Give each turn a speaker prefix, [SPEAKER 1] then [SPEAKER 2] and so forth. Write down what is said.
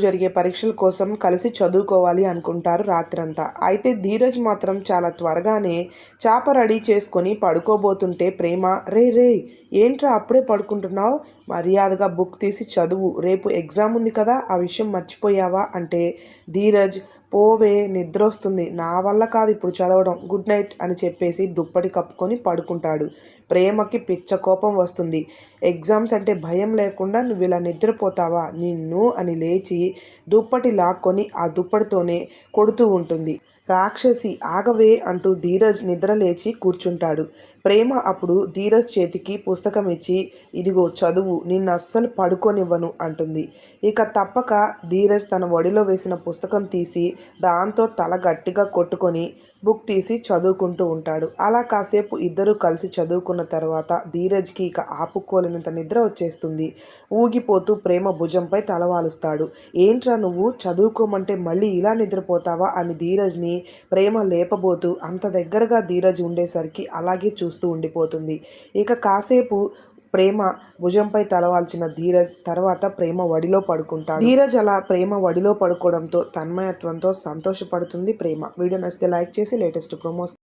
[SPEAKER 1] జరిగే పరీక్షల కోసం కలిసి చదువుకోవాలి అనుకుంటారు రాత్రంతా. అయితే ధీరజ్ మాత్రం చాలా త్వరగానే చాప రెడీ చేసుకొని పడుకోబోతుంటే ప్రేమ, రే రే ఏంట్రా అప్పుడే పడుకుంటున్నావు, మర్యాదగా బుక్ తీసి చదువు, రేపు ఎగ్జామ్ ఉంది కదా, ఆ విషయం మర్చిపోయావా అంటే ధీరజ్, పోవే నిద్రొస్తుంది, నా వల్ల కాదు ఇప్పుడు చదవడం, గుడ్ నైట్ అని చెప్పేసి దుప్పటి కప్పుకొని పడుకుంటాడు. ప్రేమకి పిచ్చ కోపం వస్తుంది. ఎగ్జామ్స్ అంటే భయం లేకుండా నువ్వు ఇలా నిద్రపోతావా నిన్ను అని లేచి దుప్పటి లాక్కొని ఆ దుప్పటితోనే కొడుతూ ఉంటుంది. రాక్షసి ఆగవే అంటూ ధీరజ్ నిద్ర లేచి కూర్చుంటాడు. ప్రేమ అప్పుడు ధీరజ్ చేతికి పుస్తకం ఇచ్చి, ఇదిగో చదువు, నిన్ను అస్సలు పడుకోనివ్వను అంటుంది. ఇక తప్పక ధీరజ్ తన ఒడిలో వేసిన పుస్తకం తీసి దాంతో తల గట్టిగా కొట్టుకొని బుక్ తీసి చదువుకుంటూ ఉంటాడు. అలా కాసేపు ఇద్దరూ కలిసి చదువుకున్న తర్వాత ధీరజ్కి ఇక ఆపుకోలేనంత నిద్ర వచ్చేస్తుంది. ఊగిపోతూ ప్రేమ భుజంపై తలవాలుస్తాడు. ఏంట్రా నువ్వు చదువుకోమంటే మళ్ళీ ఇలా నిద్రపోతావా అని ధీరజ్ని ప్రేమ లేపబోతూ అంత దగ్గరగా ధీరజ్ ఉండేసరికి అలాగే చూస్తూ ఉండిపోతుంది. ఇక కాసేపు ప్రేమ భుజంపై తలవాల్చిన ధీరజ్ తర్వాత ప్రేమ వడిలో పడుకుంటాడు. ధీరజ్ అలా ప్రేమ వడిలో పడుకోవడంతో తన్మయత్వంతో సంతోషపడుతుంది ప్రేమ. వీడియో నచ్చితే లైక్ చేసి లేటెస్ట్ ప్రోమోస్